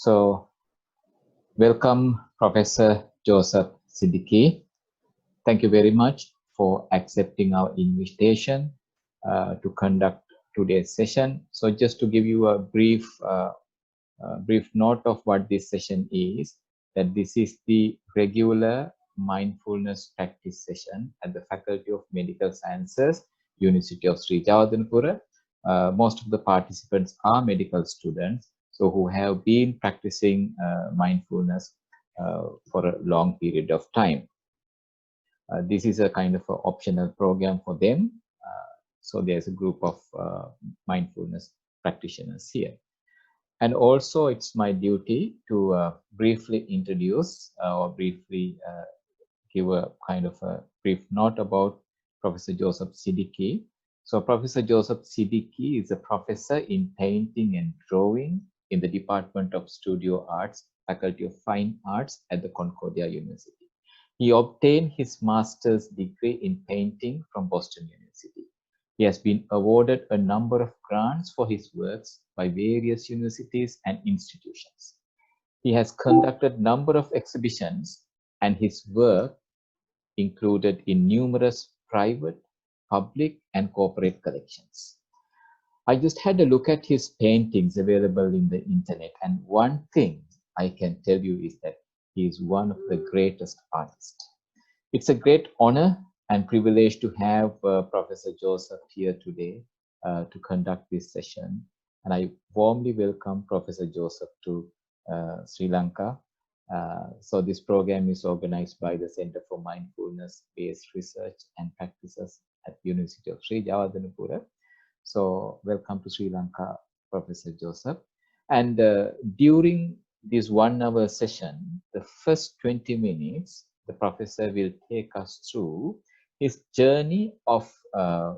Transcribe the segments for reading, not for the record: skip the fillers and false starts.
So, welcome Professor Joseph Sidiqqi. Thank you very much for accepting our invitation to conduct today's session. So, just to give you a brief note of what this session is, that this is the regular mindfulness practice session at the Faculty of Medical Sciences, University of Sri Jawadanpura. Most of the participants are medical students, so who have been practicing mindfulness for a long period of time. This is a kind of an optional program for them. So there's a group of mindfulness practitioners here. And also it's my duty to briefly introduce or briefly give a kind of a brief note about Professor Joseph Sidiqqi. So Professor Joseph Sidiqqi is a professor in painting and drawing in the Department of Studio Arts, Faculty of Fine Arts at the Concordia University. He obtained his master's degree in painting from Boston University. He has been awarded a number of grants for his works by various universities and institutions. He has conducted a number of exhibitions, and his work included in numerous private, public, and corporate collections. I just had a look at his paintings available in the internet, and one thing I can tell you is that he is one of the greatest artists. It's a great honor and privilege to have Professor Joseph here today to conduct this session. And I warmly welcome Professor Joseph to Sri Lanka. So this program is organized by the Center for Mindfulness-Based Research and Practices at University of Sri Jawadanpura. So welcome to Sri Lanka, Professor Joseph. And during this 1 hour session, the first 20 minutes, the professor will take us through his journey of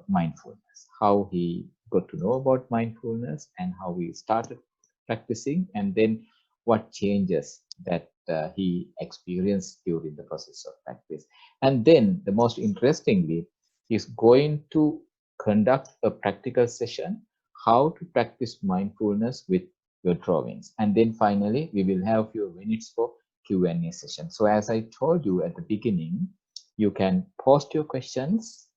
mindfulness, how he got to know about mindfulness and how he started practicing, and then what changes that he experienced during the process of practice. And then the most interestingly, he's going to conduct a practical session, how to practice mindfulness with your drawings. And then finally, we will have a few minutes for Q&A session. So as I told you at the beginning, you can post your questions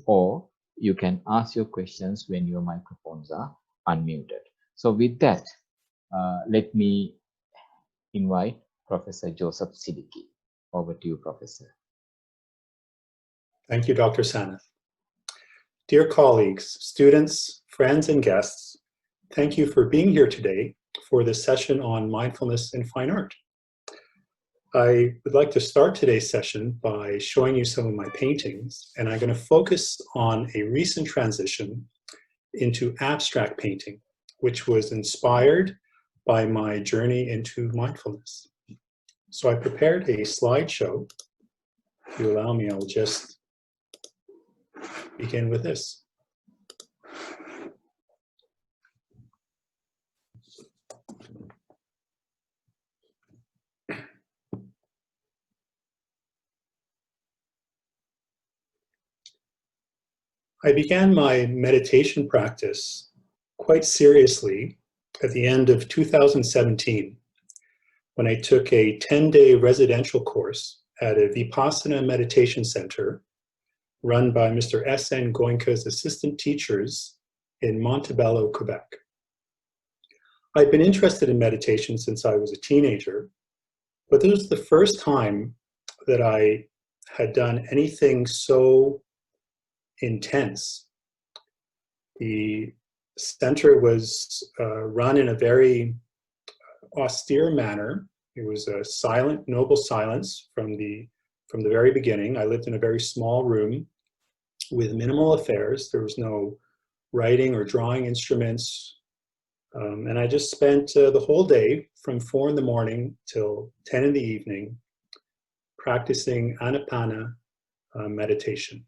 or you can ask your questions when your microphones are unmuted. So with that, let me invite Professor Joseph Sidiqqi. Over to you, Professor. Thank you, Dr. Sanath. Dear colleagues, students, friends, and guests, thank you for being here today for this session on mindfulness in fine art. I would like to start today's session by showing you some of my paintings, and I'm going to focus on a recent transition into abstract painting, which was inspired by my journey into mindfulness. So I prepared a slideshow. If you allow me, I'll just begin with this. I began my meditation practice quite seriously at the end of 2017 when I took a 10-day residential course at a Vipassana meditation center run by Mr. S.N. Goenka's assistant teachers in Montebello, Quebec. I'd been interested in meditation since I was a teenager, but this was the first time that I had done anything so intense. The center was run in a very austere manner. It was a silent, noble silence from the very beginning. I lived in a very small room with minimal affairs. There was no writing or drawing instruments. And I just spent the whole day from 4 in the morning till 10 in the evening practicing Anapana meditation.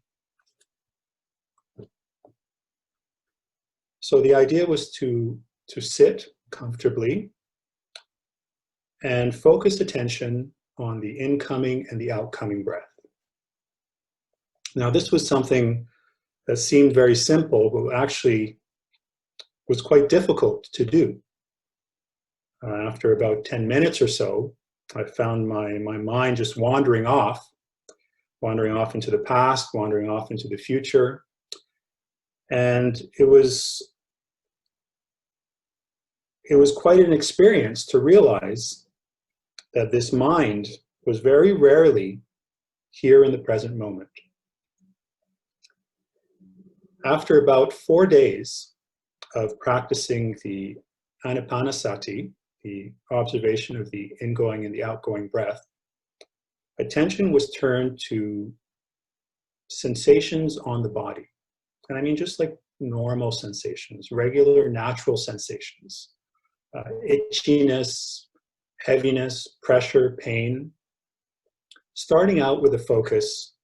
So the idea was to sit comfortably and focus attention on the incoming and the outcoming breath. Now, this was something that seemed very simple, but actually was quite difficult to do. After about 10 minutes or so, I found my mind just wandering off into the past, wandering off into the future. And it was quite an experience to realize that this mind was very rarely here in the present moment. After about 4 days of practicing the anapanasati, the observation of the ingoing and the outgoing breath, attention was turned to sensations on the body. And I mean just like normal sensations, regular, natural sensations. Itchiness, heaviness, pressure, pain. Starting out with a focus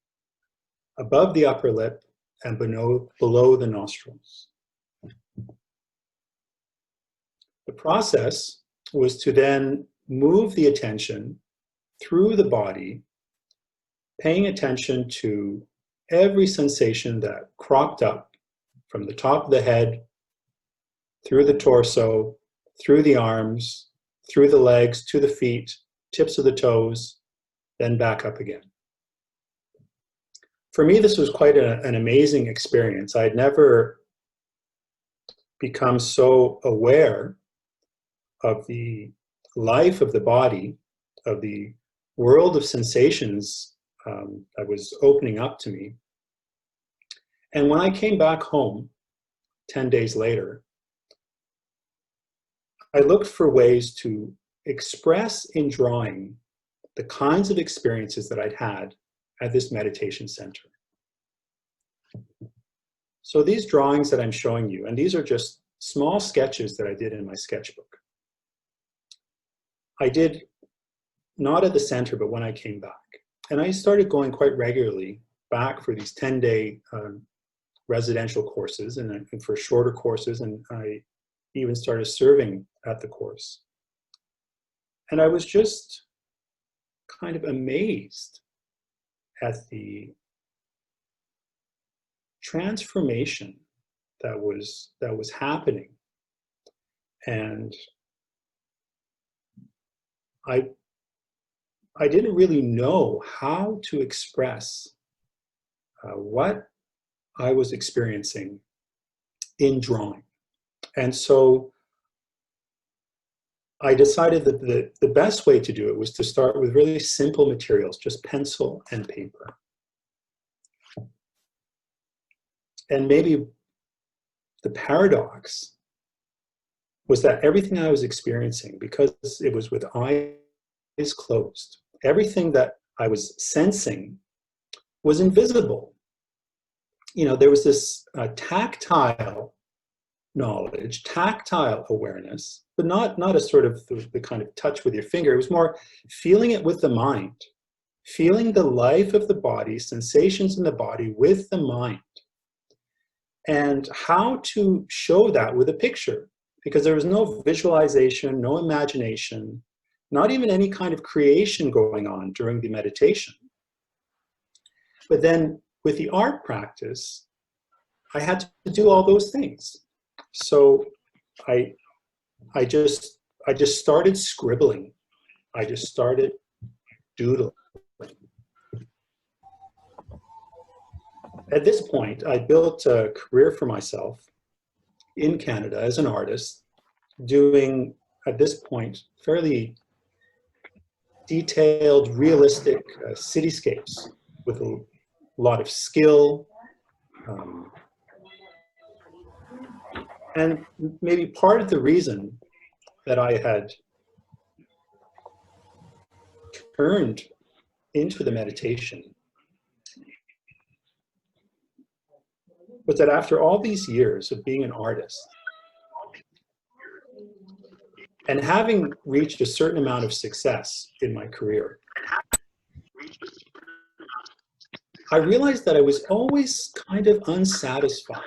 above the upper lip and below the nostrils. The process was to then move the attention through the body, paying attention to every sensation that cropped up from the top of the head, through the torso, through the arms, through the legs, to the feet, tips of the toes, then back up again. For me, this was quite an amazing experience. I had never become so aware of the life of the body, of the world of sensations that was opening up to me. And when I came back home 10 days later, I looked for ways to express in drawing the kinds of experiences that I'd had at this meditation center. So these drawings that I'm showing you, and these are just small sketches that I did in my sketchbook. I did not at the center, but when I came back. And I started going quite regularly back for these 10-day residential courses and for shorter courses, and I even started serving at the course. And I was just kind of amazed at the transformation that was happening. And I didn't really know how to express what I was experiencing in drawing. And so I decided that the best way to do it was to start with really simple materials, just pencil and paper. And maybe the paradox was that everything I was experiencing, because it was with eyes closed, everything that I was sensing was invisible. You know, there was this tactile knowledge, tactile awareness, but not a sort of the kind of touch with your finger. It was more feeling it with the mind, feeling the life of the body, sensations in the body with the mind, and how to show that with a picture, because there was no visualization, no imagination, not even any kind of creation going on during the meditation. But then with the art practice, I had to do all those things. So I just started scribbling. I just started doodling. At this point, I built a career for myself in Canada as an artist, doing, at this point, fairly detailed, realistic cityscapes with a lot of skill. And maybe part of the reason that I had turned into the meditation was that after all these years of being an artist and having reached a certain amount of success in my career, I realized that I was always kind of unsatisfied.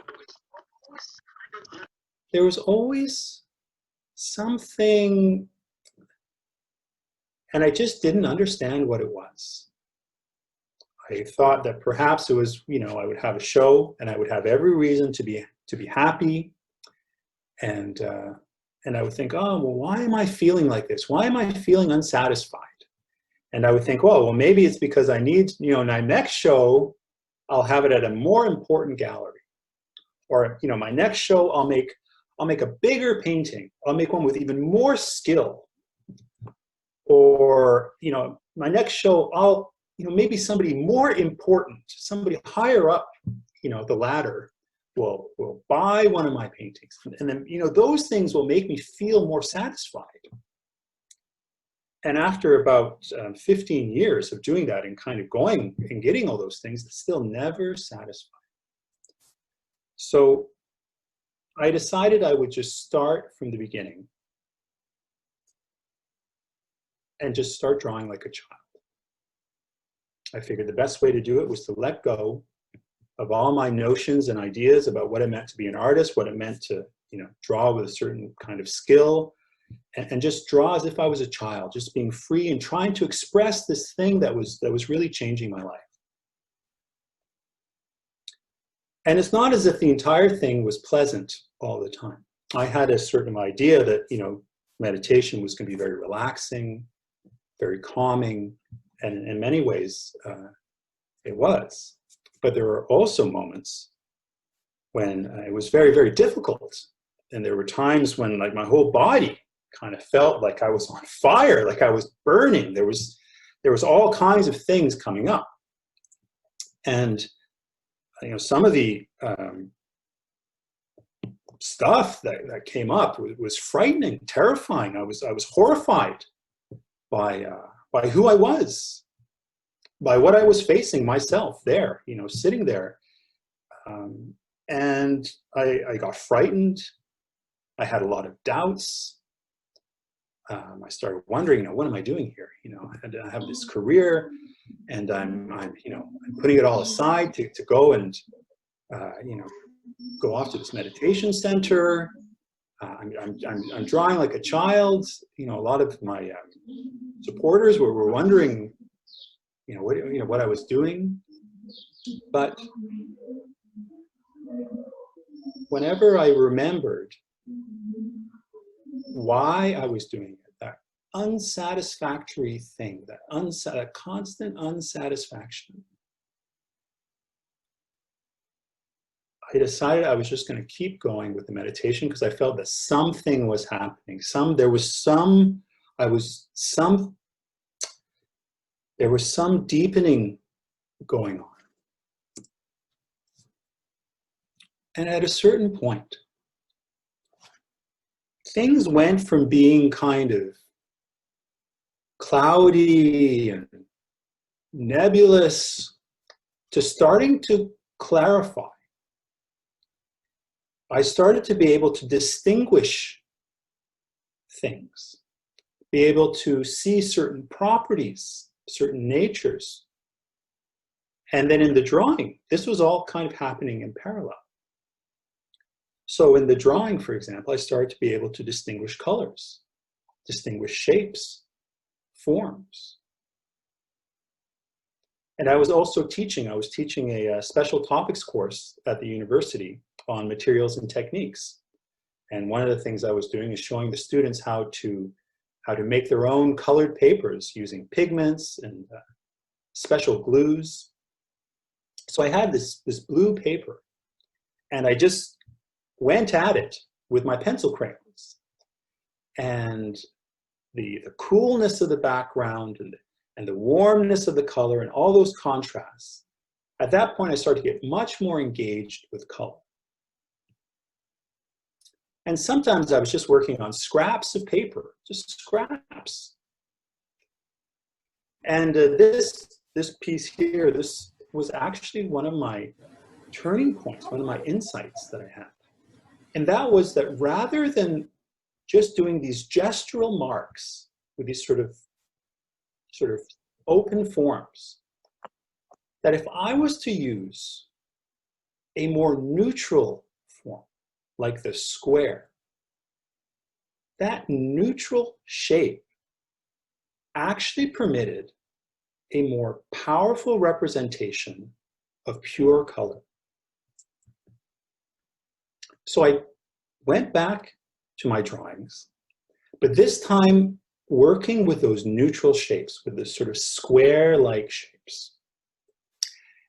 There was always something, and I just didn't understand what it was. I thought that perhaps it was, you know, I would have a show and I would have every reason to be happy, and And I would think, oh, well, why am I feeling like this? Why am I feeling unsatisfied? And I would think, well, maybe it's because I need, my next show, I'll have it at a more important gallery. Or, my next show, I'll make a bigger painting. I'll make one with even more skill. Or, my next show, I'll, maybe somebody more important, somebody higher up, the ladder will buy one of my paintings. And then, those things will make me feel more satisfied. And after about 15 years of doing that and kind of going and getting all those things, it's still never satisfied. So I decided I would just start from the beginning and just start drawing like a child. I figured the best way to do it was to let go of all my notions and ideas about what it meant to be an artist, what it meant to, draw with a certain kind of skill, and just draw as if I was a child, just being free and trying to express this thing that was really changing my life. And it's not as if the entire thing was pleasant all the time. I had a certain idea that, meditation was going to be very relaxing, very calming, and in many ways it was. But there were also moments when it was very, very difficult. And there were times when like my whole body kind of felt like I was on fire, like I was burning. There was all kinds of things coming up. And some of the stuff that came up was frightening, terrifying. I was horrified by who I was, by what I was facing myself there, sitting there. And I got frightened. I had a lot of doubts. I started wondering, what am I doing here? I have this career, and I'm putting it all aside to go and, go off to this meditation center. I'm drawing like a child. A lot of my supporters were wondering, what I was doing. But whenever I remembered why I was doing it, that unsatisfactory thing, that constant unsatisfaction, I decided I was just going to keep going with the meditation because I felt that something was happening. There was some deepening going on. And at a certain point, things went from being kind of cloudy and nebulous to starting to clarify. I started to be able to distinguish things, be able to see certain properties, certain natures. And then in the drawing, this was all kind of happening in parallel. So in the drawing, for example, I started to be able to distinguish colors, distinguish shapes, forms. And I was also teaching. I was teaching a special topics course at the university on materials and techniques. And one of the things I was doing is showing the students how to make their own colored papers using pigments and special glues. So I had this blue paper, and I just went at it with my pencil crayons. And the coolness of the background and the warmness of the color and all those contrasts, at that point I started to get much more engaged with color. And sometimes I was just working on scraps of paper, just scraps. And this piece here, this was actually one of my turning points, one of my insights that I had. And that was that rather than just doing these gestural marks with these sort of open forms, that if I was to use a more neutral form, like the square, that neutral shape actually permitted a more powerful representation of pure color. So I went back to my drawings, but this time working with those neutral shapes, with this sort of square-like shapes.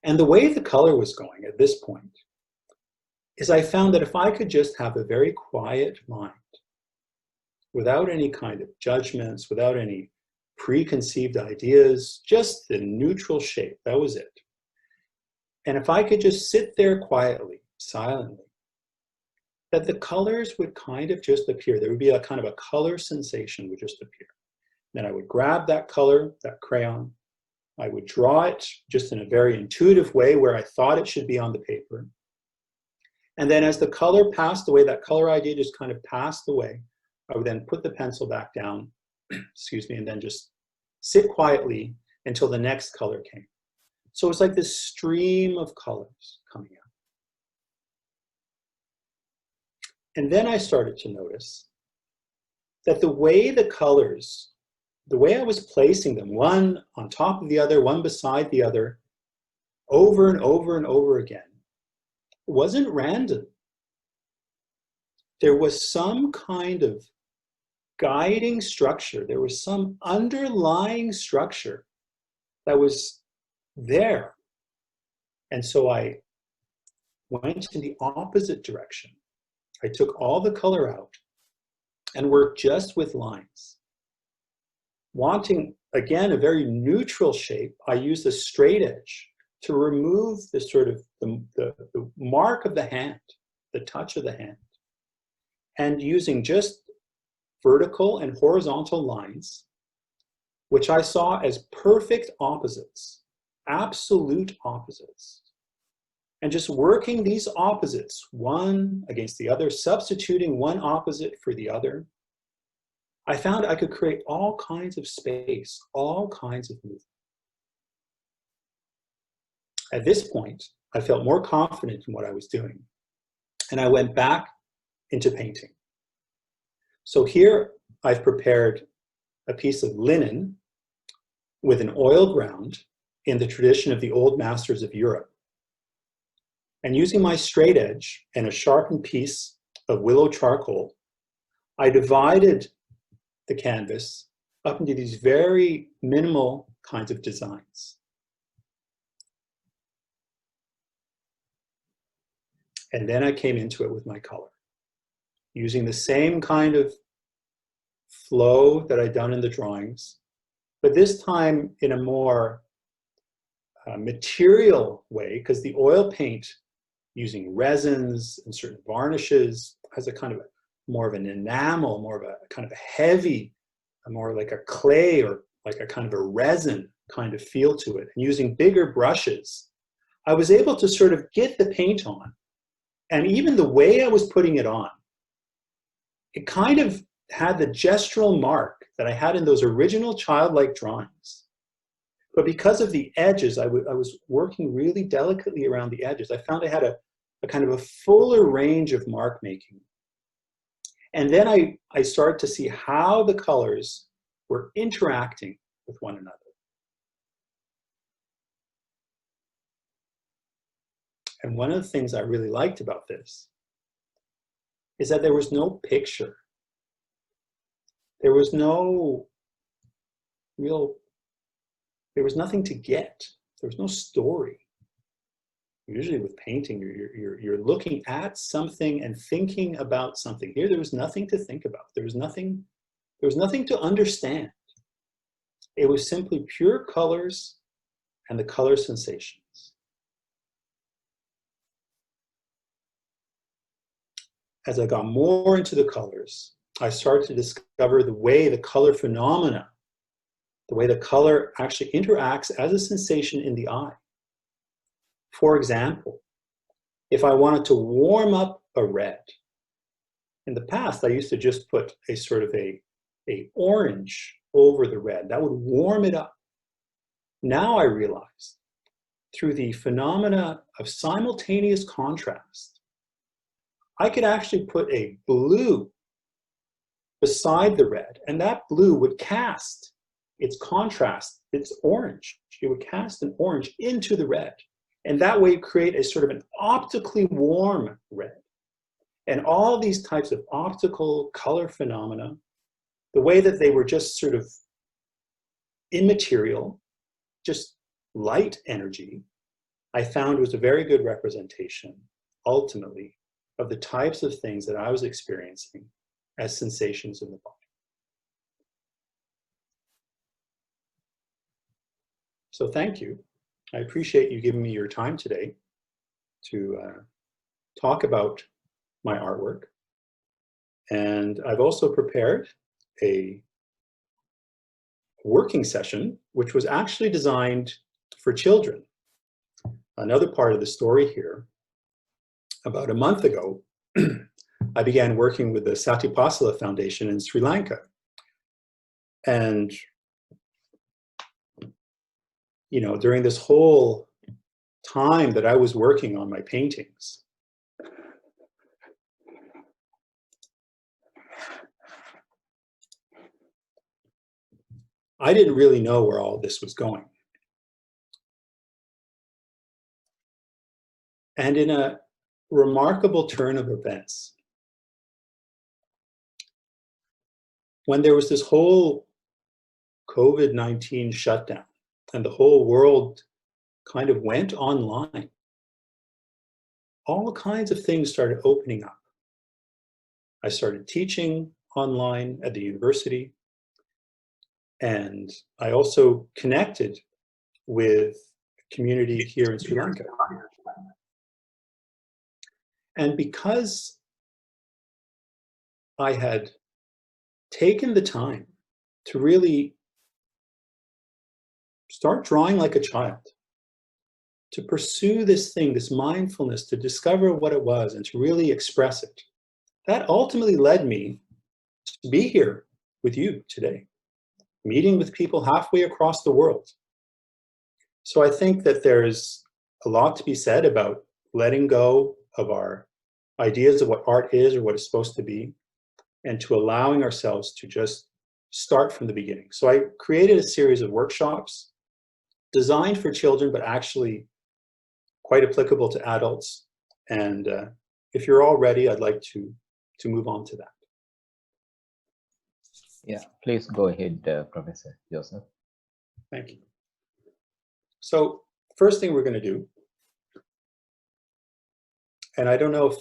And the way the color was going at this point is I found that if I could just have a very quiet mind, without any kind of judgments, without any preconceived ideas, just the neutral shape, that was it. And if I could just sit there quietly, silently, that the colors would kind of just appear. There would be a kind of a color sensation would just appear. Then I would grab that color, that crayon, I would draw it just in a very intuitive way where I thought it should be on the paper. And then as the color passed away, that color idea just kind of passed away, I would then put the pencil back down, excuse me, and then just sit quietly until the next color came. So it's like this stream of colors coming out. And then I started to notice that the way the colors, the way I was placing them, one on top of the other, one beside the other, over and over and over again, wasn't random. There was some kind of guiding structure. There was some underlying structure that was there. And so I went in the opposite direction. I took all the color out and worked just with lines. Wanting, again, a very neutral shape, I used a straight edge to remove the sort of the mark of the hand, the touch of the hand. And using just vertical and horizontal lines, which I saw as perfect opposites, absolute opposites. And just working these opposites, one against the other, substituting one opposite for the other, I found I could create all kinds of space, all kinds of movement. At this point, I felt more confident in what I was doing, and I went back into painting. So here I've prepared a piece of linen with an oil ground in the tradition of the old masters of Europe. And using my straight edge and a sharpened piece of willow charcoal, I divided the canvas up into these very minimal kinds of designs. And then I came into it with my color, using the same kind of flow that I'd done in the drawings, but this time in a more material way, because the oil paint, using resins and certain varnishes, has a kind of more of an enamel, more of a kind of a heavy, more like a clay or like a kind of a resin kind of feel to it. And using bigger brushes, I was able to sort of get the paint on. And even the way I was putting it on, it kind of had the gestural mark that I had in those original childlike drawings. But because of the edges, I was working really delicately around the edges. I found I had a kind of a fuller range of mark making. And then I started to see how the colors were interacting with one another. And one of the things I really liked about this is that there was no picture. There was no real, there was nothing to get. There was no story. Usually with painting, you're looking at something and thinking about something. Here, there was nothing to think about. There was nothing to understand. It was simply pure colors and the color sensations. As I got more into the colors, I started to discover the way the color phenomena, the way the color actually interacts as a sensation in the eye. For example, if I wanted to warm up a red, in the past I used to just put a sort of a orange over the red. That would warm it up. Now I realize, through the phenomena of simultaneous contrast, I could actually put a blue beside the red, and that blue would cast its contrast, its orange. It would cast an orange into the red, and that way create a sort of an optically warm red. And all these types of optical color phenomena, the way that they were just sort of immaterial, just light energy, I found was a very good representation, ultimately, of the types of things that I was experiencing as sensations in the body. So thank you. I appreciate you giving me your time today to talk about my artwork. And I've also prepared a working session, which was actually designed for children. Another part of the story here, about a month ago, I began working with the Satipasala Foundation in Sri Lanka. And, you know, during this whole time that I was working on my paintings, I didn't really know where all this was going. And in a remarkable turn of events, when there was this whole COVID-19 shutdown and the whole world kind of went online, all kinds of things started opening up. I started teaching online at the university, and I also connected with a community here in Sri Lanka. And because I had taken the time to really start drawing like a child, to pursue this thing, this mindfulness, to discover what it was and to really express it, that ultimately led me to be here with you today, meeting with people halfway across the world. So I think that there's a lot to be said about letting go of our ideas of what art is or what it's supposed to be, and to allowing ourselves to just start from the beginning. So I created a series of workshops designed for children, but actually quite applicable to adults. And if you're all ready, I'd like to move on to that. Yeah, please go ahead, Professor Joseph. Thank you. So first thing we're going to do, and I don't know if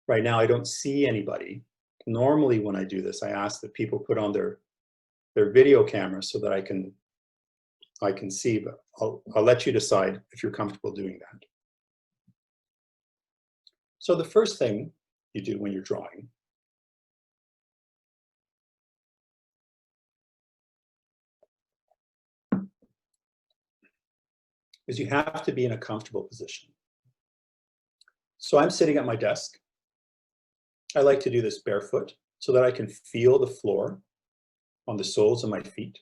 right now I don't see anybody. Normally when I do this, I ask that people put on their video camera so that I can see, but I'll let you decide if you're comfortable doing that. So the first thing you do when you're drawing is you have to be in a comfortable position. So I'm sitting at my desk. I like to do this barefoot so that I can feel the floor on the soles of my feet.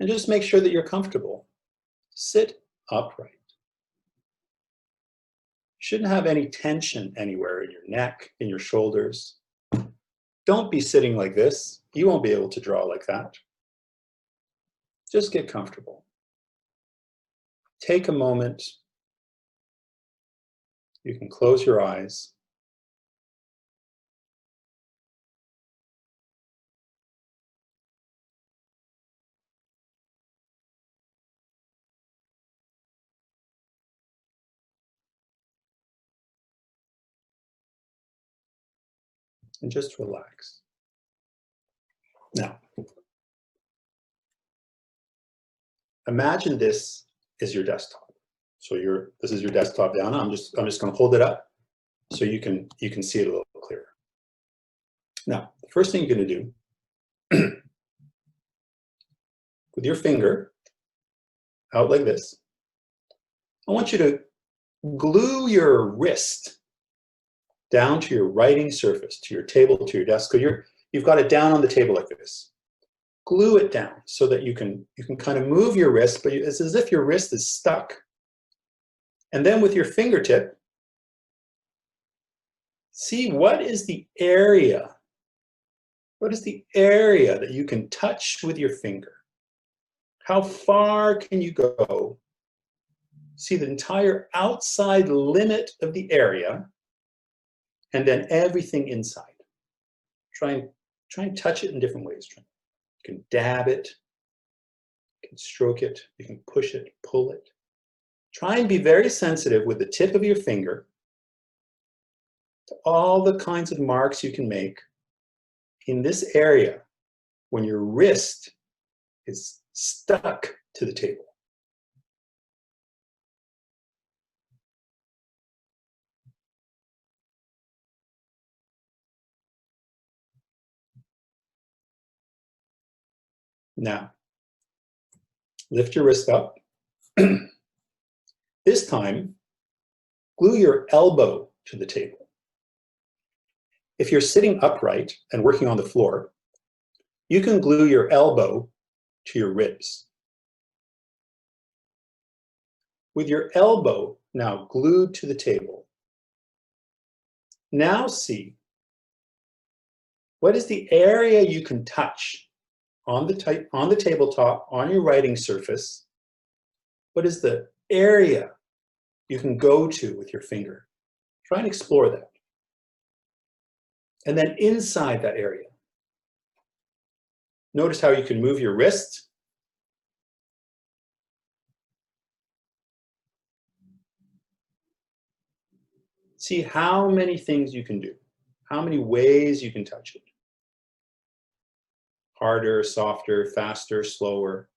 And just make sure that you're comfortable. Sit upright. You shouldn't have any tension anywhere in your neck, in your shoulders. Don't be sitting like this. You won't be able to draw like that. Just get comfortable. Take a moment. You can close your eyes. And just relax. Now, imagine this is your desktop. So this is your desktop down. I'm just going to hold it up so you can see it a little clearer. Now, the first thing you're going to do with your finger out like this, I want you to glue your wrist down to your writing surface, to your table, to your desk. So you've got it down on the table like this. Glue it down so that you can kind of move your wrist, but it's as if your wrist is stuck. And then with your fingertip, see what is the area. What is the area that you can touch with your finger? How far can you go? See the entire outside limit of the area. and then everything inside. Try and touch it in different ways. You can dab it, you can stroke it, you can push it, pull it. Try and be very sensitive with the tip of your finger to all the kinds of marks you can make in this area when your wrist is stuck to the table. Now, lift your wrist up. This time, glue your elbow to the table. If you're sitting upright and working on the floor, you can glue your elbow to your ribs. With your elbow now glued to the table, now see what is the area you can touch on the tabletop, on your writing surface. What is the area you can go to with your finger? Try and explore that. And then inside that area, notice how you can move your wrist. See how many things you can do, how many ways you can touch it. Harder, softer, faster, slower.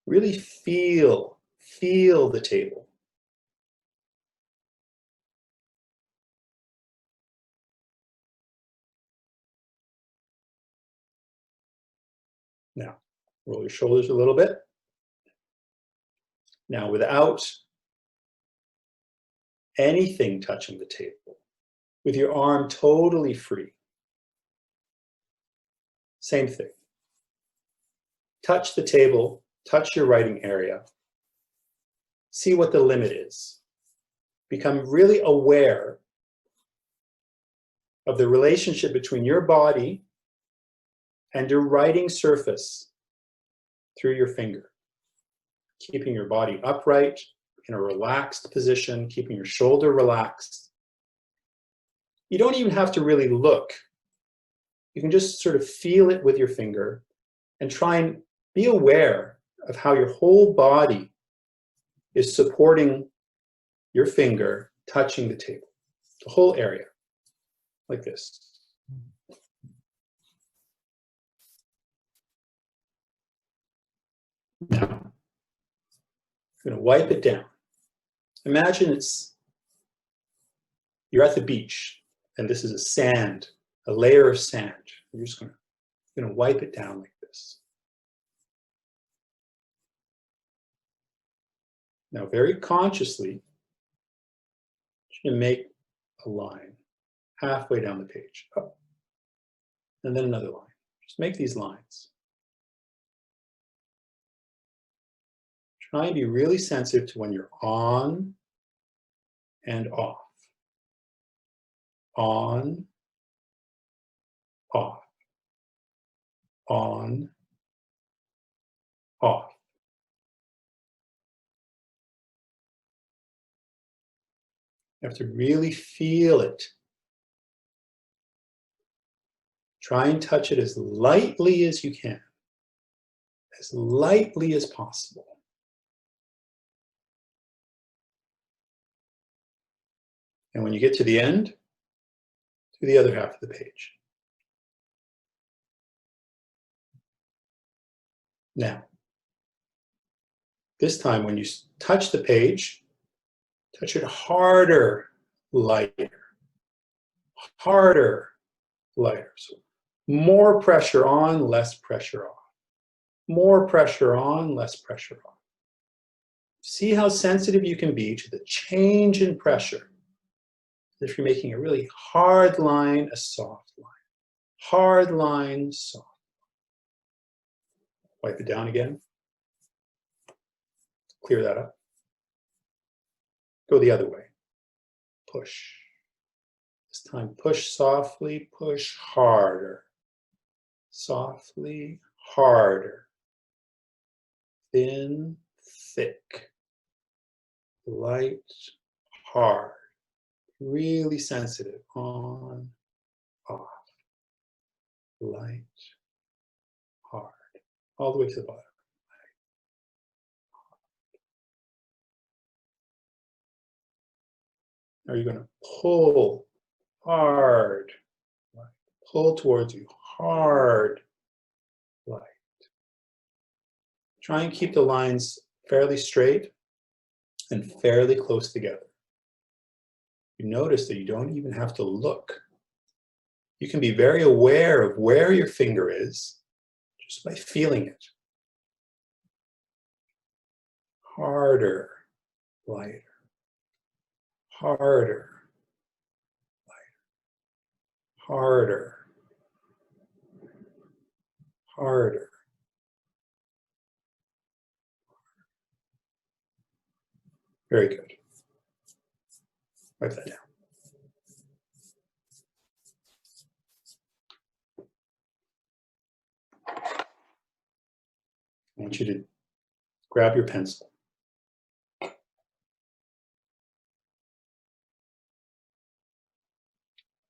Really feel the table. Now, roll your shoulders a little bit. Now, without anything touching the table, with your arm totally free, same thing. Touch the table, touch your writing area. See what the limit is. Become really aware of the relationship between your body and your writing surface through your finger. Keeping your body upright, in a relaxed position, keeping your shoulder relaxed. You don't even have to really look. You can just sort of feel it with your finger and try and be aware of how your whole body is supporting your finger touching the table, the whole area, like this. Now, I'm going to wipe it down. Imagine you're at the beach and this is a layer of sand. You're just going to wipe it down like this. Now, very consciously, you're going to make a line halfway down the page, up, and then another line. Just make these lines. Try and be really sensitive to when you're on and off. On, off. On, off. You have to really feel it. Try and touch it as lightly as you can, as lightly as possible. And when you get to the end, do the other half of the page. Now, this time when you touch the page, touch it harder, lighter. Harder, lighter. So more pressure on, less pressure off. More pressure on, less pressure off. See how sensitive you can be to the change in pressure. If you're making a really hard line, a soft line. Hard line, soft. Wipe it down again. Clear that up. Go the other way. Push. This time push softly, push harder. Softly, harder. Thin, thick. Light, hard. Really sensitive. On, off, light, hard. All the way to the bottom. Now you're going to pull hard, light. Pull towards you, hard, light. Try and keep the lines fairly straight and fairly close together. You notice that you don't even have to look. You can be very aware of where your finger is just by feeling it. Harder, lighter. Harder, lighter. Harder, harder. Very good. Write that down. I want you to grab your pencil.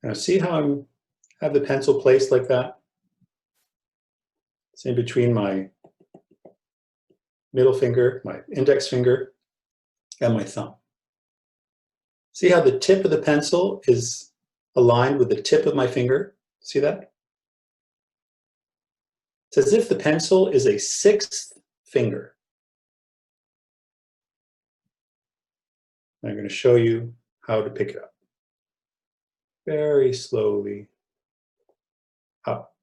Now see how I have the pencil placed like that? It's in between my middle finger, my index finger, and my thumb. See how the tip of the pencil is aligned with the tip of my finger? See that? It's as if the pencil is a sixth finger. I'm going to show you how to pick it up. Very slowly up,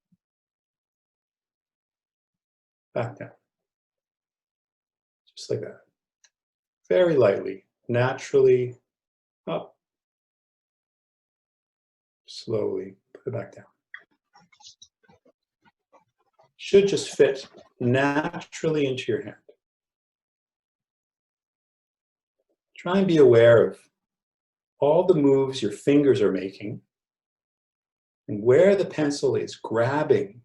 back down, just like that. Very lightly, naturally up, slowly put it back down. Should just fit naturally into your hand. Try and be aware of all the moves your fingers are making and where the pencil is grabbing.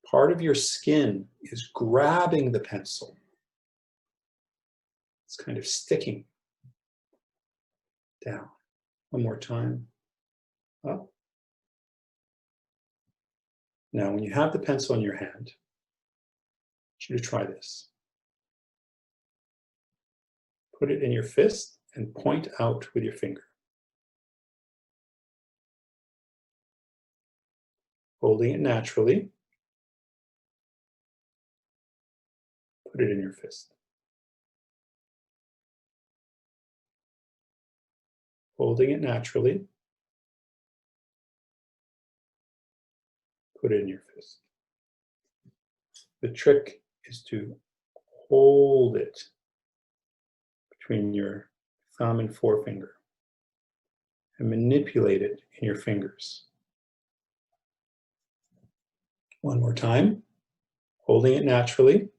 Part of your skin is grabbing the pencil. It's kind of sticking down. One more time. Up. Now, when you have the pencil in your hand, I want you to try this. Put it in your fist and point out with your finger. Holding it naturally. Put it in your fist. Holding it naturally. Put it in your fist. The trick is to hold it between your thumb and forefinger and manipulate it in your fingers. One more time, holding it naturally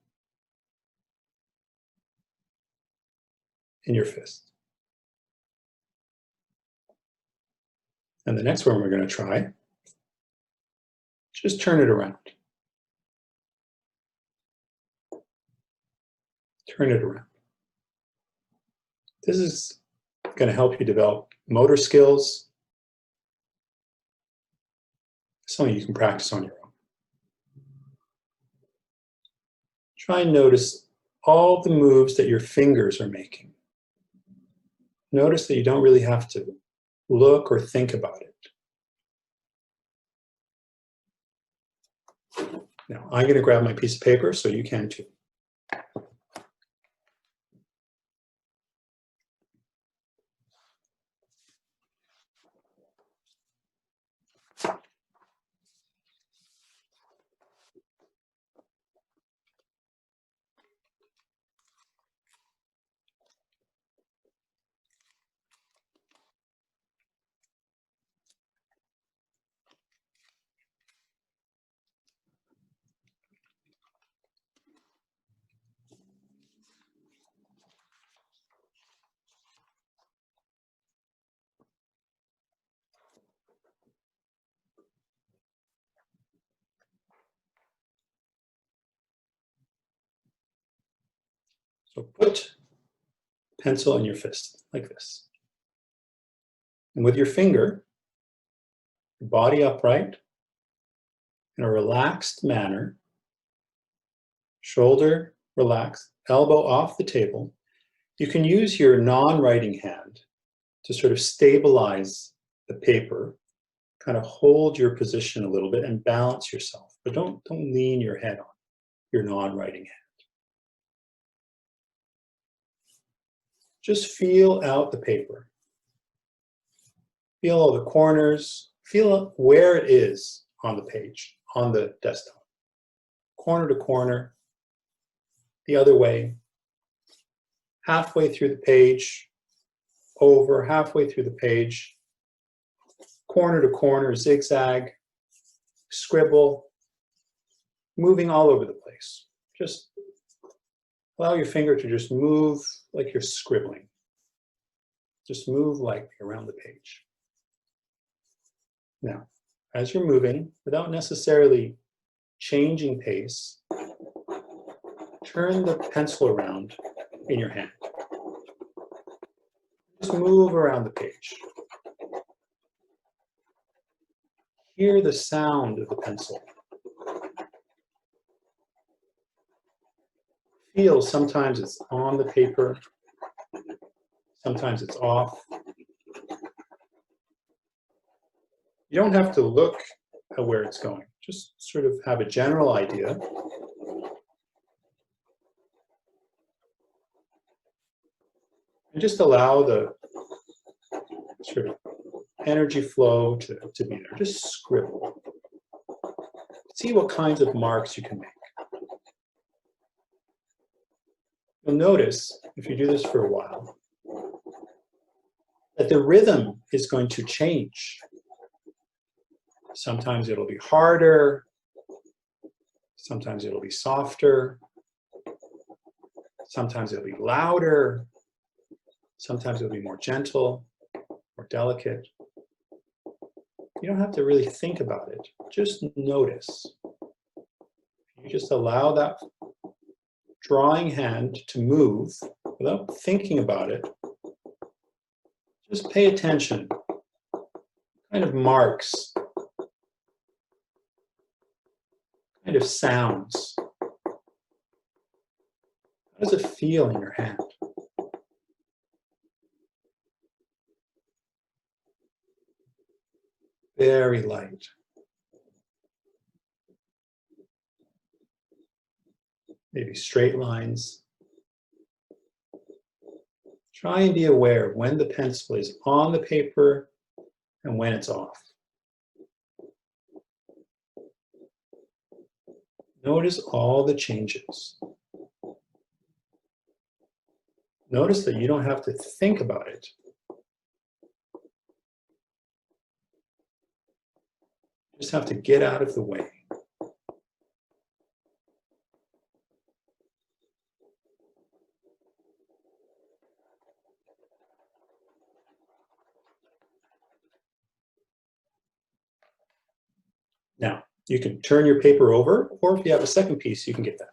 in your fist. And the next one we're going to try, just turn it around. Turn it around. This is going to help you develop motor skills, something you can practice on your own. Try and notice all the moves that your fingers are making. Notice that you don't really have to look or think about it. Now, I'm going to grab my piece of paper so you can too. So put pencil in your fist like this. And with your finger, your body upright, in a relaxed manner, shoulder relaxed, elbow off the table, you can use your non-writing hand to sort of stabilize the paper, kind of hold your position a little bit and balance yourself, but don't lean your head on your non-writing hand. Just feel out the paper. Feel all the corners, feel where it is on the page, on the desktop. Corner to corner, the other way, halfway through the page, over, halfway through the page, corner to corner, zigzag, scribble, moving all over the place. Just allow your finger to just move like you're scribbling. Just move lightly around the page. Now, as you're moving, without necessarily changing pace, turn the pencil around in your hand. Just move around the page. Hear the sound of the pencil. Feel sometimes it's on the paper, sometimes it's off. You don't have to look at where it's going. Just sort of have a general idea. And just allow the sort of energy flow to be there. Just scribble. See what kinds of marks you can make. You'll notice, if you do this for a while, that the rhythm is going to change. Sometimes it'll be harder, sometimes it'll be softer, sometimes it'll be louder, sometimes it'll be more gentle, more delicate. You don't have to really think about it, just notice. You just allow that drawing hand to move without thinking about it. Just pay attention, kind of marks, kind of sounds. How does it feel in your hand? Very light. Maybe straight lines. Try and be aware of when the pencil is on the paper and when it's off. Notice all the changes. Notice that you don't have to think about it. You just have to get out of the way. Now, you can turn your paper over, or if you have a second piece, you can get that.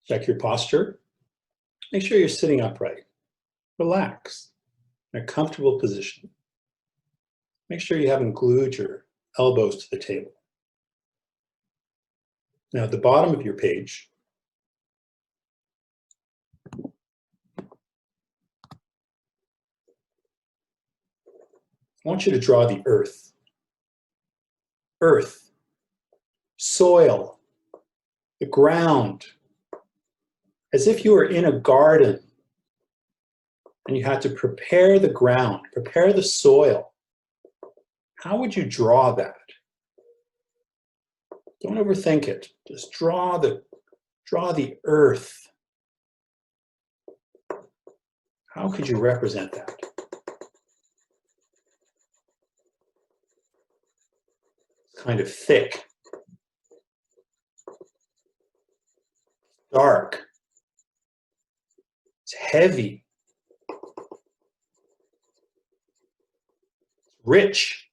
Check your posture. Make sure you're sitting upright. Relax in a comfortable position. Make sure you haven't glued your elbows to the table. Now, at the bottom of your page, I want you to draw the earth. Earth, soil, the ground, as if you were in a garden and you had to prepare the ground, prepare the soil. How would you draw that? Don't overthink it. Just draw the earth. How could you represent that? It's kind of thick, dark, it's heavy, it's rich.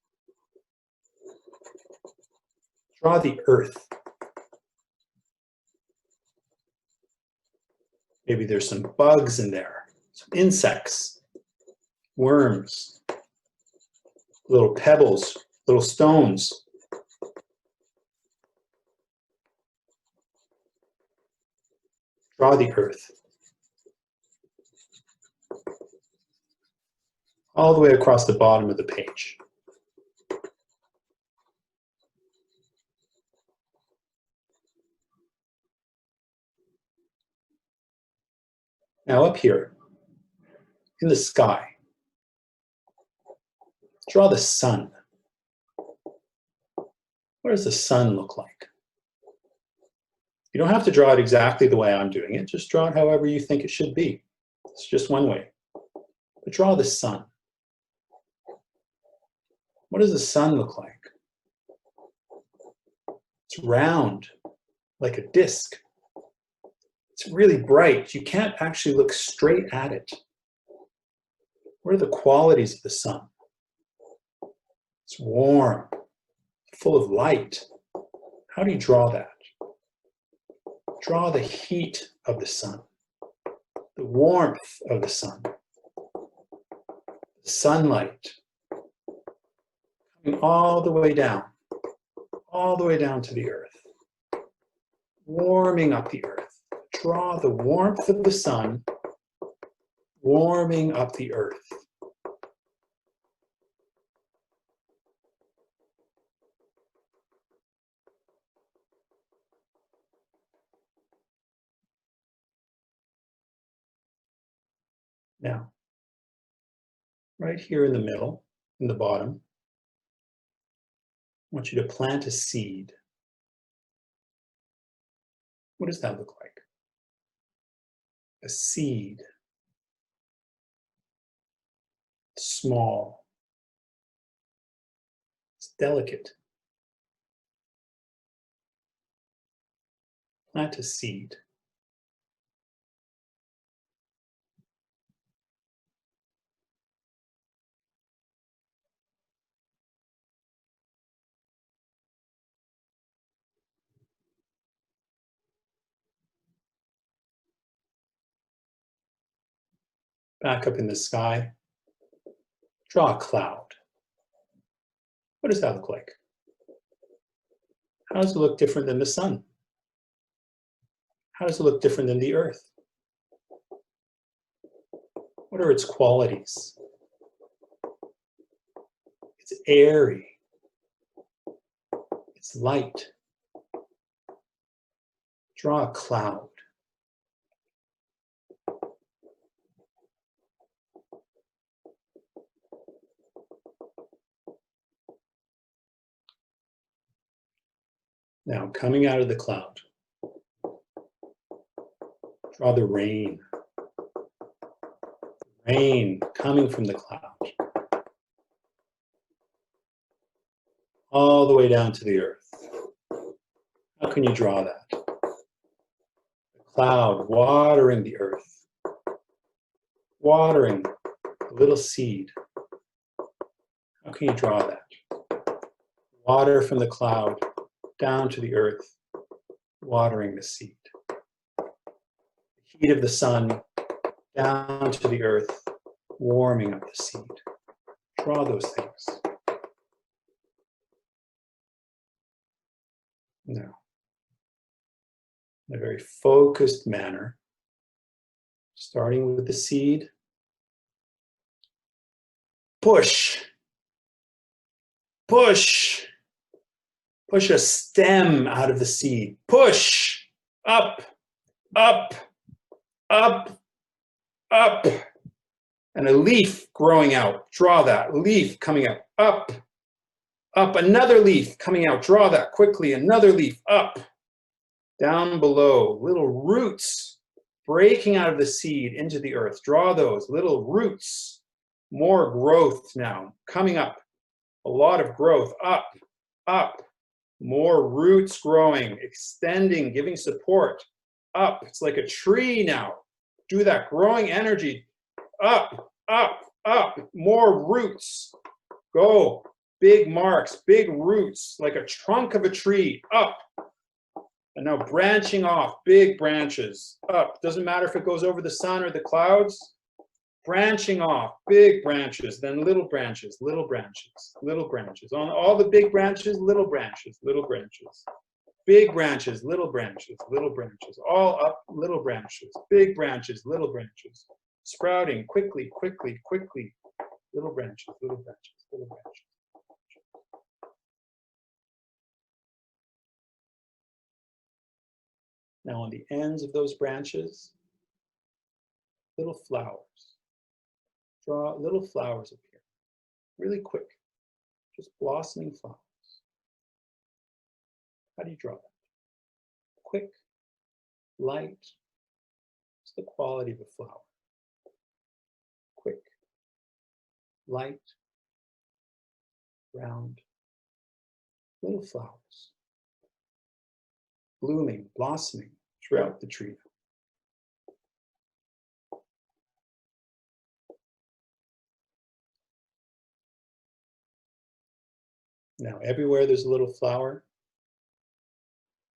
Draw the earth. Maybe there's some bugs in there, some insects, worms, little pebbles, little stones. Draw the earth. All the way across the bottom of the page. Now up here, in the sky, draw the sun. What does the sun look like? You don't have to draw it exactly the way I'm doing it. Just draw it however you think it should be. It's just one way. But draw the sun. What does the sun look like? It's round, like a disc. It's really bright. You can't actually look straight at it. What are the qualities of the sun? It's warm, full of light. How do you draw that? Draw the heat of the sun, the warmth of the sun, the sunlight, coming all the way down to the earth, warming up the earth. Draw the warmth of the sun, warming up the earth. Now, right here in the middle, in the bottom, I want you to plant a seed. What does that look like? A seed. It's small. It's delicate. Plant a seed. Back up in the sky, draw a cloud. What does that look like? How does it look different than the sun? How does it look different than the earth? What are its qualities? It's airy. It's light. Draw a cloud. Now, coming out of the cloud, draw the rain. Rain coming from the cloud. All the way down to the earth. How can you draw that? The cloud watering the earth. Watering a little seed. How can you draw that? Water from the cloud down to the earth, watering the seed. The heat of the sun down to the earth, warming up the seed. Draw those things. Now, in a very focused manner, starting with the seed, push, push, push a stem out of the seed, push, up, up, up, up. And a leaf growing out, draw that. Leaf coming out, up, up. Another leaf coming out, draw that quickly. Another leaf, up, down below. Little roots breaking out of the seed into the earth. Draw those little roots. More growth now, coming up. A lot of growth, up, up. More roots growing, extending, giving support, up. It's like a tree now. Do that, growing energy. Up, up, up, more roots. Go, big marks, big roots, like a trunk of a tree, up. And now branching off, big branches, up. Doesn't matter if it goes over the sun or the clouds. Branching off, big branches, then little branches, little branches, little branches. On all the big branches, little branches, little branches. Big branches, little branches, little branches. All up, little branches, big branches, little branches. Sprouting quickly, quickly, quickly. Little branches, little branches, little branches. Now on the ends of those branches, little flowers. Draw little flowers appear, really quick, just blossoming flowers. How do you draw that? Quick, light, it's the quality of a flower. Quick, light, round, little flowers, blooming, blossoming throughout the tree. Now, everywhere there's a little flower,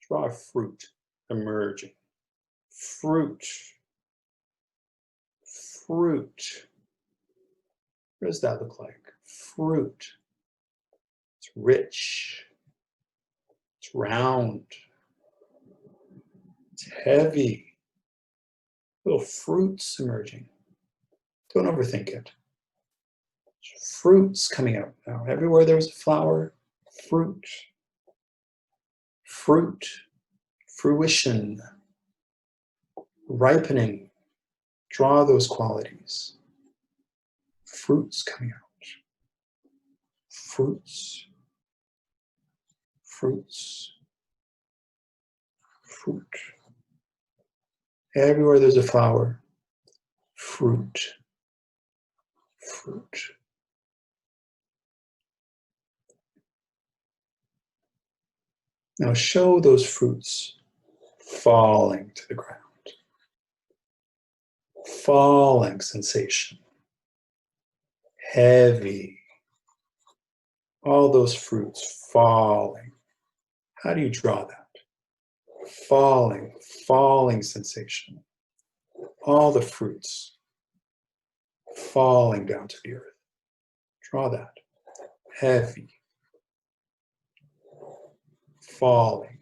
draw a fruit emerging. Fruit. Fruit. What does that look like? Fruit. It's rich. It's round. It's heavy. Little fruits emerging. Don't overthink it. Fruits coming out now. Everywhere there's a flower, fruit. Fruit. Fruition. Ripening. Draw those qualities. Fruits coming out. Fruits. Fruits. Fruit. Everywhere there's a flower, fruit. Fruit. Now show those fruits falling to the ground. Falling sensation. Heavy. All those fruits falling. How do you draw that? Falling, falling sensation. All the fruits falling down to the earth. Draw that. Heavy. Falling.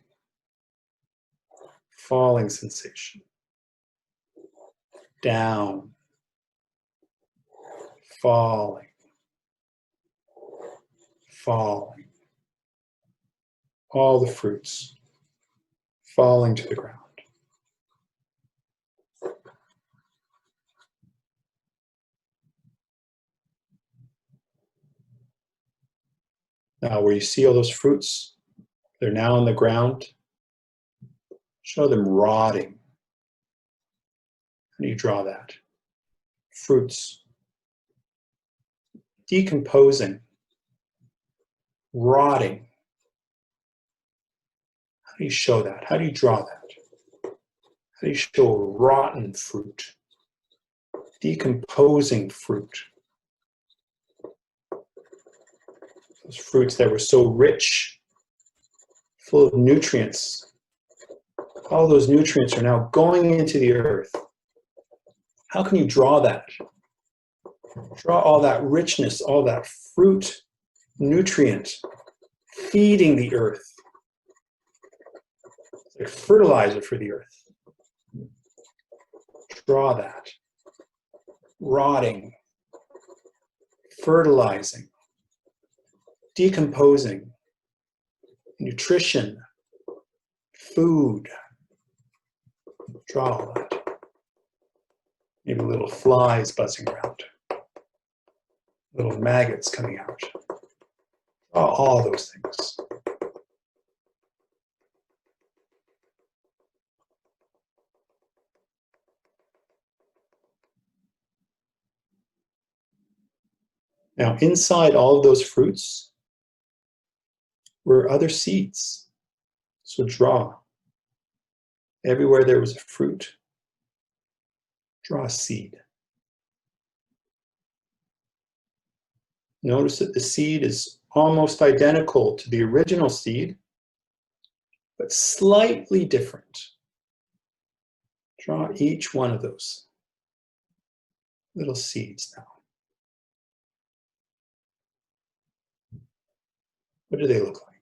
Falling sensation. Down. Falling. Falling. All the fruits falling to the ground. Now, where you see all those fruits, they're now on the ground. Show them rotting. How do you draw that? Fruits. Decomposing. Rotting. How do you show that? How do you draw that? How do you show a rotten fruit? Decomposing fruit. Those fruits that were so rich, full of nutrients. All those nutrients are now going into the earth. How can you draw that? Draw all that richness, all that fruit, nutrient, feeding the earth. It's like fertilizer for the earth. Draw that. Rotting, fertilizing, decomposing, nutrition, food, Draw all that. Maybe little flies buzzing around. Little maggots coming out. Draw all those things. Now, inside all of those fruits were other seeds. So draw. Everywhere there was a fruit, draw a seed. Notice that the seed is almost identical to the original seed, but slightly different. Draw each one of those little seeds now. What do they look like?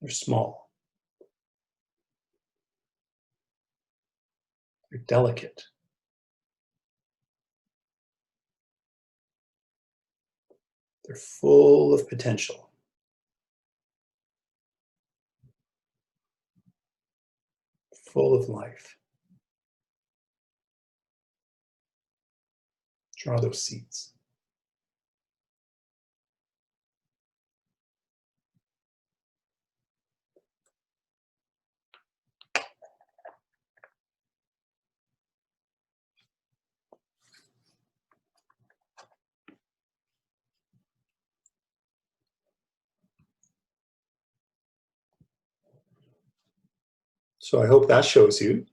They're small. They're delicate. They're full of potential. Full of life. Draw those seeds. So I hope that shows you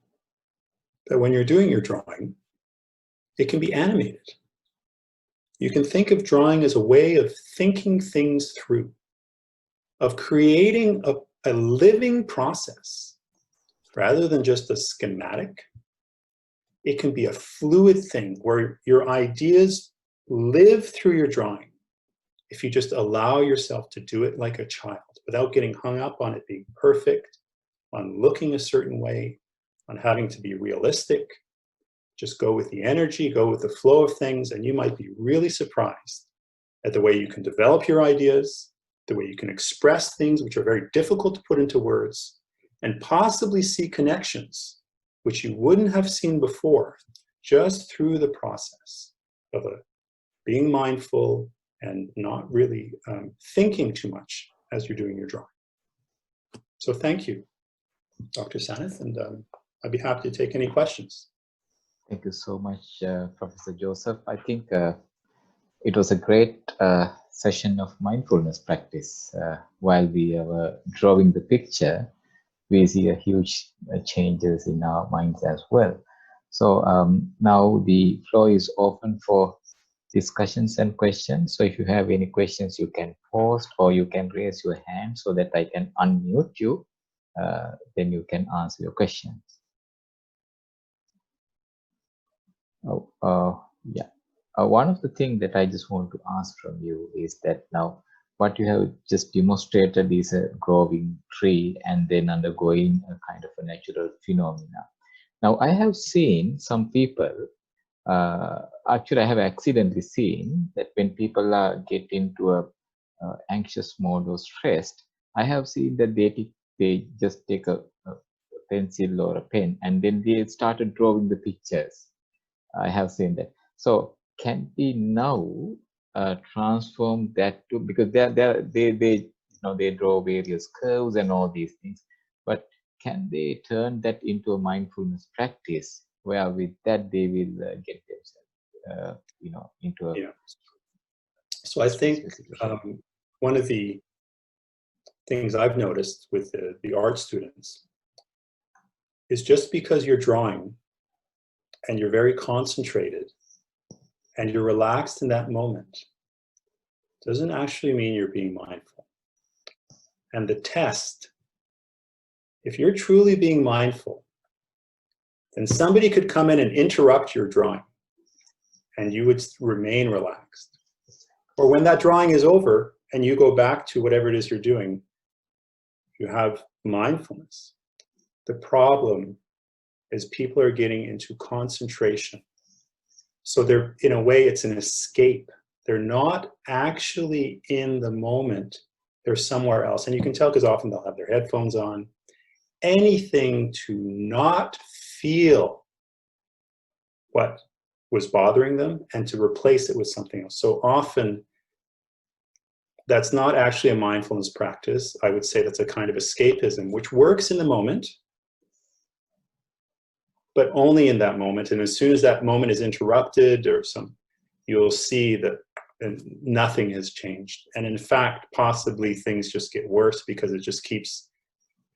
that when you're doing your drawing, it can be animated. You can think of drawing as a way of thinking things through, of creating a living process rather than just a schematic. It can be a fluid thing where your ideas live through your drawing if you just allow yourself to do it like a child without getting hung up on it being perfect, on looking a certain way, on having to be realistic. Just go with the energy, go with the flow of things, and you might be really surprised at the way you can develop your ideas, the way you can express things which are very difficult to put into words, and possibly see connections which you wouldn't have seen before just through the process of being mindful and not really thinking too much as you're doing your drawing. So thank you, Dr. Saneth, and I'd be happy to take any questions. Thank you so much, Professor Joseph. I think it was a great session of mindfulness practice. While we were drawing the picture, we see a huge changes in our minds as well. So now the floor is open for discussions and questions. So if you have any questions, you can post or you can raise your hand so that I can unmute you. Then you can answer your questions. One of the things that I just want to ask from you is that now what you have just demonstrated is a growing tree and then undergoing a kind of a natural phenomena. Now I have seen some people, actually I have accidentally seen that when people get into a anxious mode or stressed, I have seen that they just take a pencil or a pen and then they started drawing the pictures. I have seen that. So can we now transform that to, because they draw various curves and all these things, but can they turn that into a mindfulness practice where with that they will get themselves into a So I think one of the things I've noticed with the art students is just because you're drawing and you're very concentrated and you're relaxed in that moment doesn't actually mean you're being mindful. And the test, if you're truly being mindful, then somebody could come in and interrupt your drawing and you would remain relaxed. Or when that drawing is over and you go back to whatever it is you're doing, you have mindfulness. The problem is people are getting into concentration. So they're, in a way, it's an escape. They're not actually in the moment They're somewhere else. And you can tell because often they'll have their headphones on. Anything to not feel what was bothering them and to replace it with something else. So often that's not actually a mindfulness practice. I would say that's a kind of escapism, which works in the moment, but only in that moment. And as soon as that moment is interrupted or you'll see that nothing has changed. And in fact, possibly things just get worse because it just keeps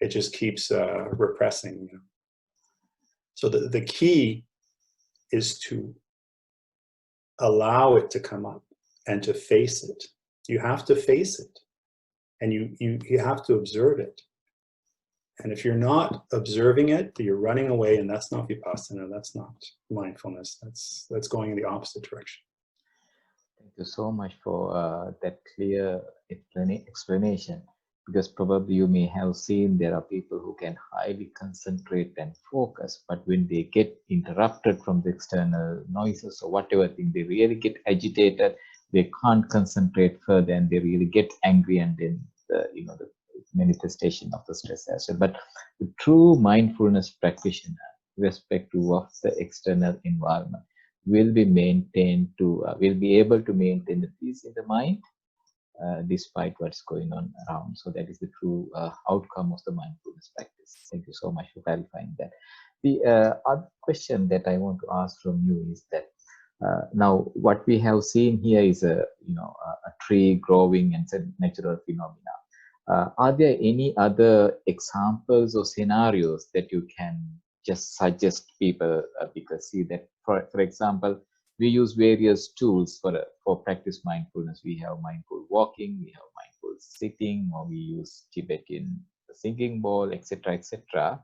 repressing. You know? So the key is to allow it to come up and to face it. You have to face it, and you have to observe it. And if you're not observing it, you're running away, and that's not vipassana, that's not mindfulness. That's going in the opposite direction. Thank you so much for that clear explanation, because probably you may have seen there are people who can highly concentrate and focus, but when they get interrupted from the external noises or whatever thing, they really get agitated, they can't concentrate further, and they really get angry, and then the manifestation of the stress as well. But the true mindfulness practitioner, irrespective of the external environment, will be able to maintain the peace in the mind despite what's going on around. So that is the true outcome of the mindfulness practice. Thank you so much for clarifying that. The other question that I want to ask from you is that now what we have seen here is a tree growing and a natural phenomena. Are there any other examples or scenarios that you can just suggest people, because see that for example, we use various tools for practice mindfulness. We have mindful walking, we have mindful sitting, or we use Tibetan singing bowl, etc., etc.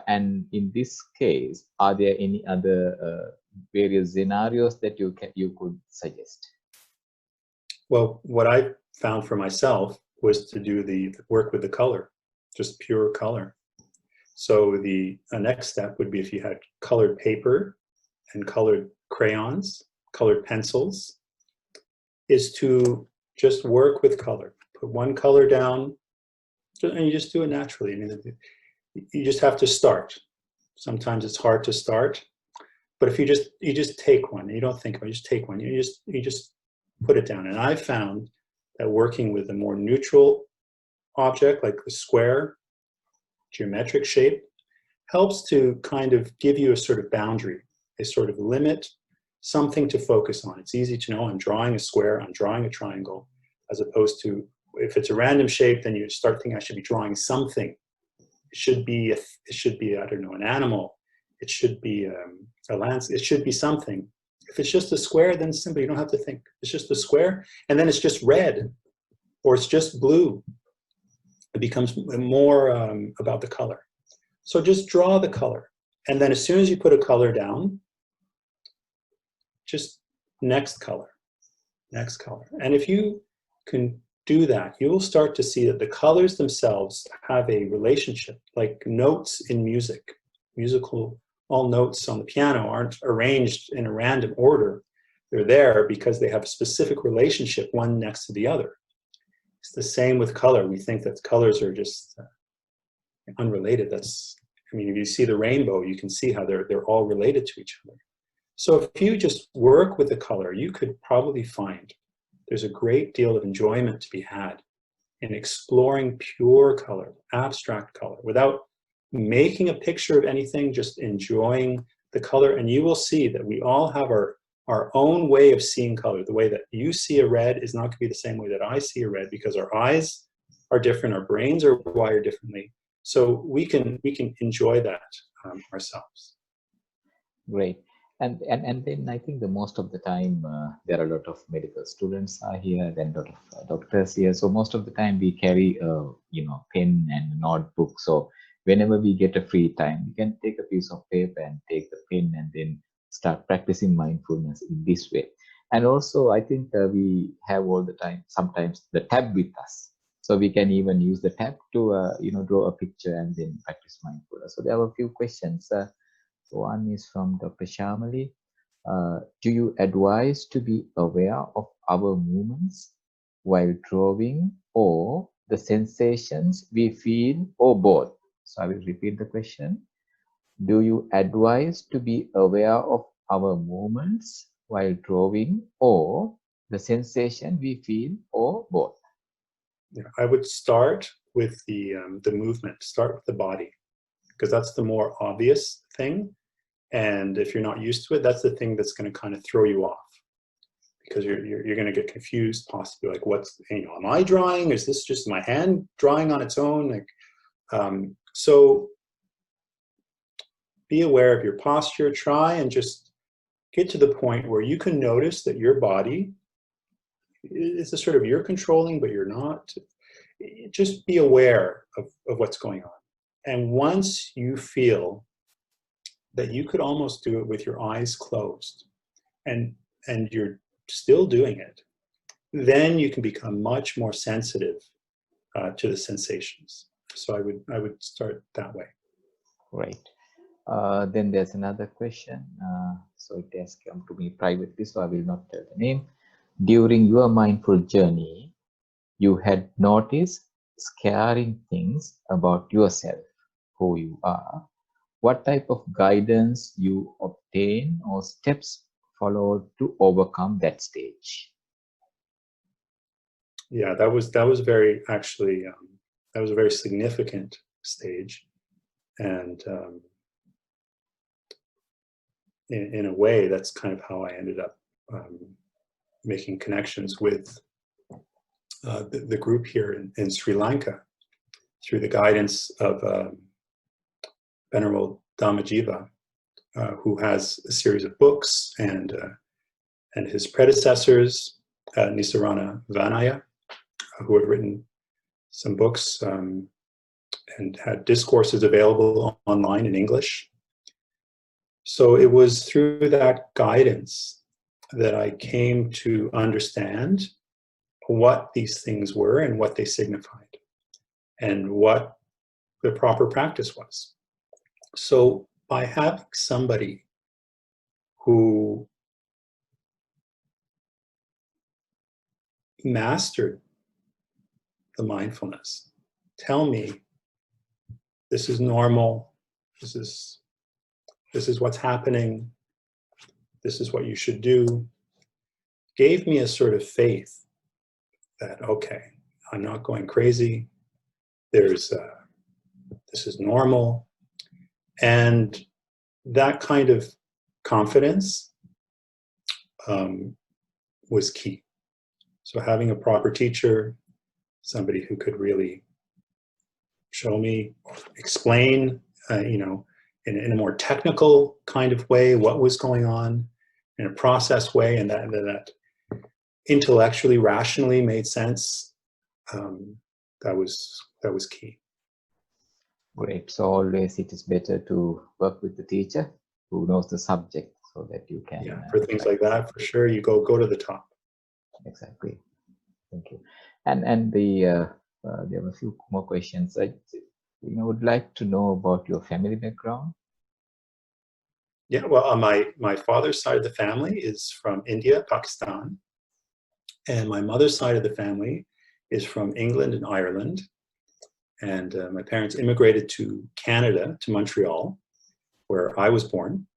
And in this case, are there any other various scenarios that you could suggest? Well, what I found for myself was to do the work with the color, just pure color. So the next step would be if you had colored paper and colored crayons, colored pencils, is to just work with color. Put one color down, and you just do it naturally. I mean, you just have to start. Sometimes it's hard to start, but if you just take one, you don't think about it, you just take one, you just put it down. And I found that working with a more neutral object like the square, geometric shape, helps to kind of give you a sort of boundary, a sort of limit, something to focus on. It's easy to know I'm drawing a square, I'm drawing a triangle, as opposed to if it's a random shape, then you start thinking I should be drawing something. It should be I don't know, an animal. It should be a landscape. It should be something. If it's just a square, then it's simple. You don't have to think. It's just a square, and then it's just red, or it's just blue. It becomes more about the color. So just draw the color, and then as soon as you put a color down, just next color, next color. And if you can do that, you will start to see that the colors themselves have a relationship, like notes in music. All notes on the piano aren't arranged in a random order. They're there because they have a specific relationship, one next to the other. It's the same with color. We think that colors are just unrelated. I mean, if you see the rainbow, you can see how they're all related to each other. So if you just work with the color, you could probably find there's a great deal of enjoyment to be had in exploring pure color, abstract color, without making a picture of anything, just enjoying the color. And you will see that we all have our own way of seeing color. The way that you see a red is not going to be the same way that I see a red, because our eyes are different, our brains are wired differently. So we can enjoy that ourselves. Great. And then I think the most of the time there are a lot of medical students are here, then a lot of doctors here. So most of the time we carry a pen and a notebook. So whenever we get a free time, we can take a piece of paper and take the pen and then start practicing mindfulness in this way. And also I think we have all the time sometimes the tab with us. So we can even use the tab to draw a picture and then practice mindfulness. So there are a few questions. One is from Dr. Shamali. Do you advise to be aware of our movements while drawing or the sensations we feel, or both? So I will repeat the question. Do you advise to be aware of our movements while drawing, or the sensation we feel, or both? Yeah, I would start with the movement, start with the body, because that's the more obvious thing. And if you're not used to it, that's the thing that's going to kind of throw you off, because you're going to get confused, possibly, like, what's, am I drawing? Is this just my hand drawing on its own? Like, so be aware of your posture. Try and just get to the point where you can notice that your body is a sort of, you're controlling, but you're not. Just be aware of what's going on. And once you feel that you could almost do it with your eyes closed, and you're still doing it, then you can become much more sensitive to the sensations. So I would start that way. Great. Then there's another question. So it has come to me privately, so I will not tell the name. During your mindful journey, you had noticed scaring things about yourself, who you are. What type of guidance you obtain or steps followed to overcome that stage? Yeah, that was very, actually, that was a very significant stage. And in a way, that's kind of how I ended up making connections with the group here in Sri Lanka, through the guidance of Venerable Dhammajiva, who has a series of books, and his predecessors, Nisarana Vanaya, who had written some books and had discourses available online in English. So it was through that guidance that I came to understand what these things were and what they signified, and what the proper practice was. So by having somebody who mastered the mindfulness tell me, this is normal, this is what's happening, this is what you should do, gave me a sort of faith that, okay, I'm not going crazy, this is normal. And that kind of confidence was key. So having a proper teacher, somebody who could really show me, explain, in a more technical kind of way what was going on, in a process way, and that intellectually, rationally made sense. That was key. Great. So always it is better to work with the teacher who knows the subject, so that you can. Yeah, for things like that, for sure, you go to the top. Exactly. Thank you. And there were a few more questions. I would like to know about your family background. Yeah, well, my father's side of the family is from India, Pakistan, and my mother's side of the family is from England and Ireland. And my parents immigrated to Canada, to Montreal, where I was born.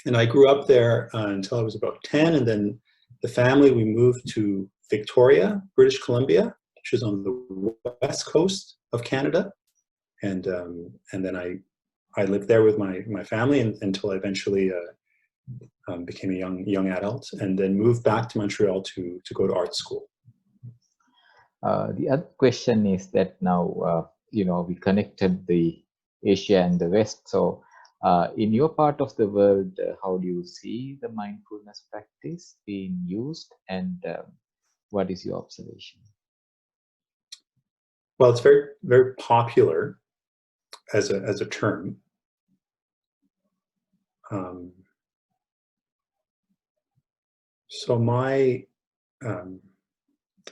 And I grew up there until I was about 10, and then the family, we moved to Victoria, British Columbia, which is on the west coast of Canada. And then I lived there with my family until I eventually became a young adult, and then moved back to Montreal to go to art school. The other question is that now, we connected the Asia and the West. So in your part of the world, how do you see the mindfulness practice being used, and what is your observation? Well, it's very, very popular as a term. So I don't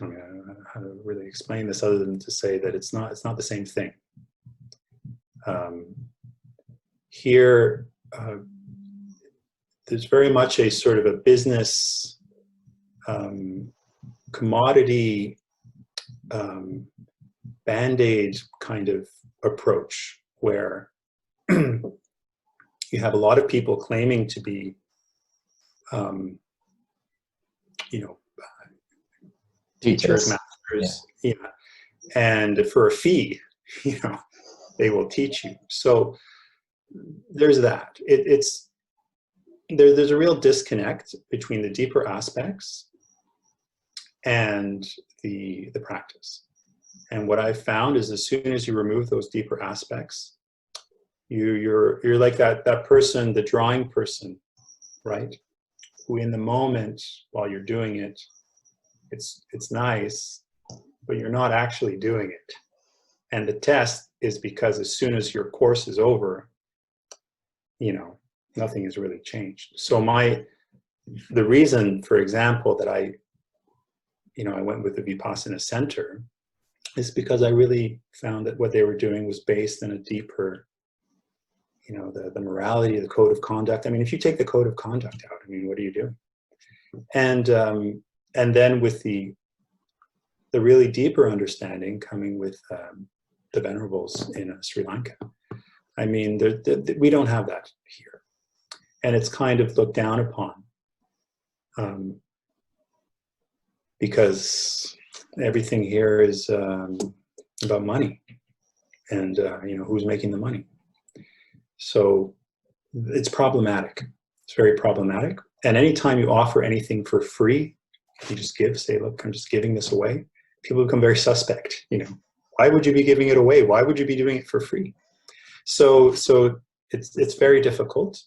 know how to really explain this other than to say that it's not the same thing. Here, there's very much a sort of a business commodity Band-Aid kind of approach where you have a lot of people claiming to be, you know, teachers, masters, yeah, and for a fee, you know, they will teach you. So there's that. There's a real disconnect between the deeper aspects and the practice. And what I've found is as soon as you remove those deeper aspects, you're like that person, the drawing person, right? Who in the moment while you're doing it, it's nice, but you're not actually doing it. And the test is because as soon as your course is over, you know, nothing has really changed. So the reason, for example, that I went with the Vipassana Center is because I really found that what they were doing was based in a deeper, you know, the morality, the code of conduct. I mean, if you take the code of conduct out, I mean, what are you doing? And then with the really deeper understanding coming with the venerables in Sri Lanka. I mean, we don't have that here. And it's kind of looked down upon because everything here is about money and, you know, who's making the money. So it's problematic. It's very problematic. And anytime you offer anything for free, you just say, look, I'm just giving this away. People become very suspect, you know. Why would you be giving it away? Why would you be doing it for free? So it's very difficult.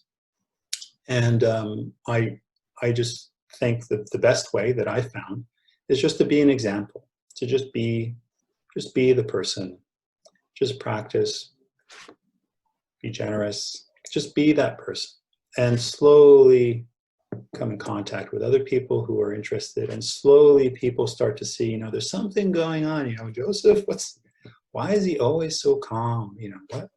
And I just think that the best way that I found is just to be an example, to just be the person, just practice, be generous, just be that person, and slowly come in contact with other people who are interested, and slowly people start to see, you know, there's something going on, you know, Joseph, why is he always so calm? You know, what,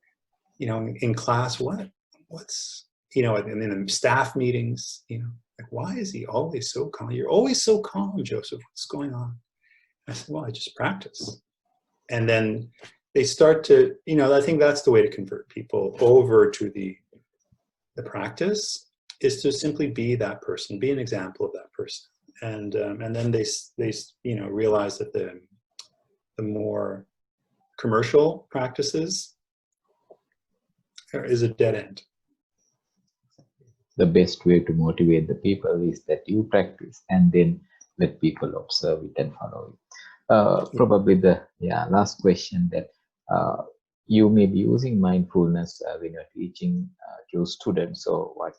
you know, in class, what's, you know, in the staff meetings, you know, like, why is he always so calm? You're always so calm, Joseph, what's going on? I said, well, I just practice. And then they start to, you know, I think that's the way to convert people over to the practice, is to simply be that person, be an example of that person. And then they you know, realize that the more commercial practices is a dead end. The best way to motivate the people is that you practice and then let people observe it and follow it. Probably the last question, that you may be using mindfulness when you're teaching your students. So what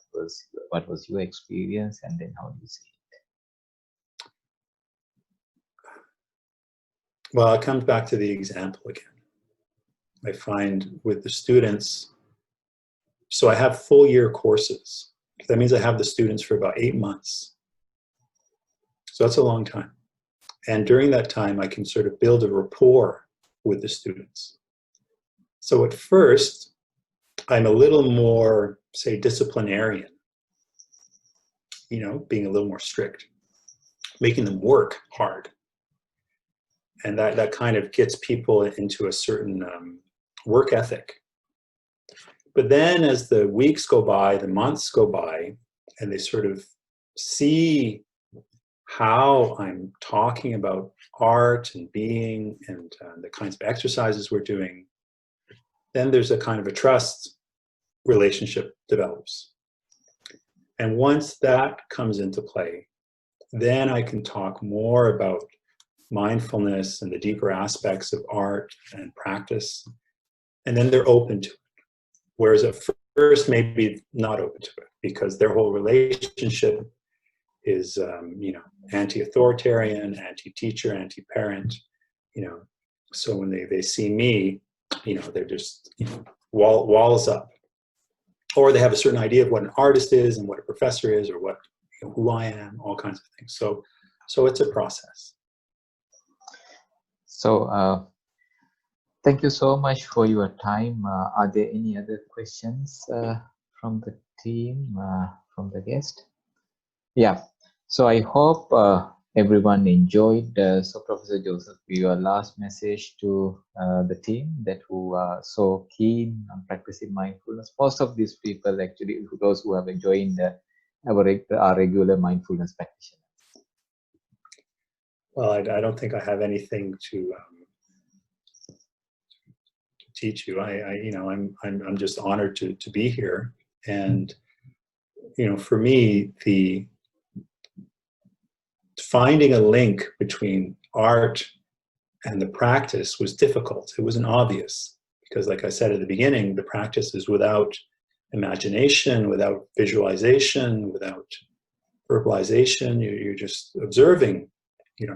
was your experience, and then how do you see it? Well, it comes back to the example again. I find with the students, so I have full year courses. That means I have the students for about 8 months. So that's a long time. And during that time, I can sort of build a rapport with the students. So at first, I'm a little more, say, disciplinarian, you know, being a little more strict, making them work hard. And that kind of gets people into a certain work ethic. But then as the weeks go by, the months go by, and they sort of see how I'm talking about art and being and the kinds of exercises we're doing, then there's a kind of a trust relationship develops. And once that comes into play, then I can talk more about mindfulness and the deeper aspects of art and practice, and then they're open to it. Whereas at first, maybe not open to it, because their whole relationship is, you know, anti-authoritarian, anti-teacher, anti-parent, you know. So when they see me, you know, they're just, you know, walls up. Or they have a certain idea of what an artist is and what a professor is, or what, you know, who I am, all kinds of things. So it's a process. So thank you so much for your time. Are there any other questions from the team, from the guest? Yeah. So I hope everyone enjoyed. So Professor Joseph, your last message to the team that who are so keen on practicing mindfulness. Most of these people actually, those who have joined our regular mindfulness practitioners. Well, I don't think I have anything to teach you. I'm just honored to be here. And, for me, the finding a link between art and the practice was difficult. It wasn't obvious because, like I said at the beginning, the practice is without imagination, without visualization, without verbalization. You're just observing,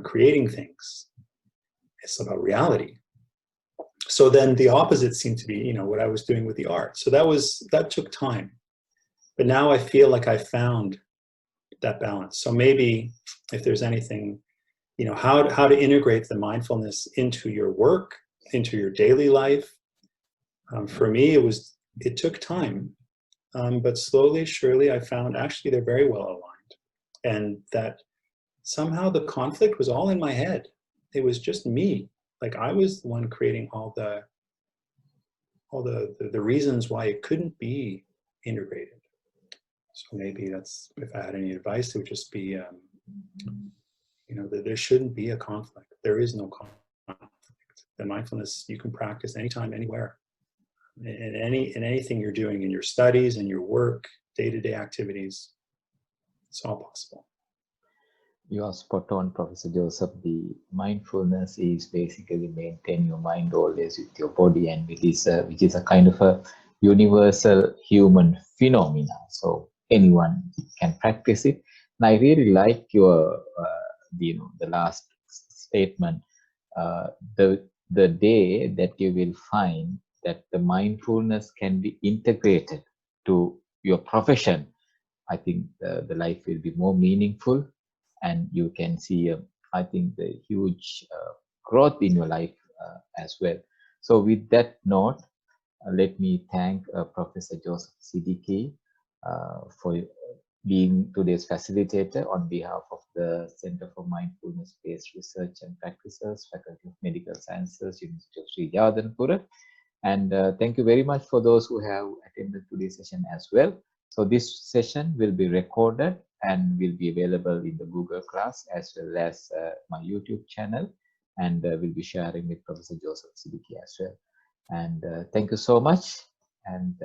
creating things. It's about reality. So then the opposite seemed to be, what I was doing with the art. So that took time. But now I feel like I found that balance. So maybe if there's anything, how to integrate the mindfulness into your work, into your daily life. For me, it took time, but slowly, surely, I found actually they're very well aligned, and that somehow the conflict was all in my head. It was just me. Like I was the one creating all the reasons why it couldn't be integrated. So maybe that's, if I had any advice, it would just be, that there shouldn't be a conflict. There is no conflict. The mindfulness you can practice anytime, anywhere, in anything you're doing in your studies, in your work, day-to-day activities. It's all possible. You are spot on, Professor Joseph. The mindfulness is basically maintain your mind always with your body, and which is a kind of a universal human phenomena. So anyone can practice it. And I really like your, the last statement. The day that you will find that the mindfulness can be integrated to your profession, I think the life will be more meaningful, and you can see, I think, the huge growth in your life as well. So with that note, let me thank Professor Joseph Sidiqqi for being today's facilitator on behalf of the Center for Mindfulness-Based Research and Practices, Faculty of Medical Sciences, University of Sri Jawadhanapura. And thank you very much for those who have attended today's session as well. So this session will be recorded and will be available in the Google Class as well as my YouTube channel, and we'll be sharing with Professor Joseph Sidiqqi as well. And thank you so much, and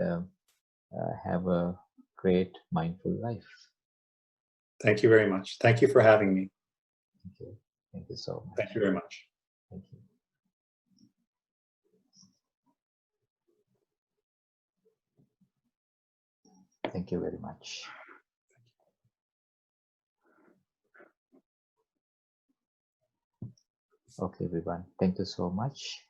have a great mindful life. Thank you very much. Thank you for having me. Thank you. Thank you so much. Thank you very much. Thank you. Thank you very much. Okay, everyone. Thank you so much.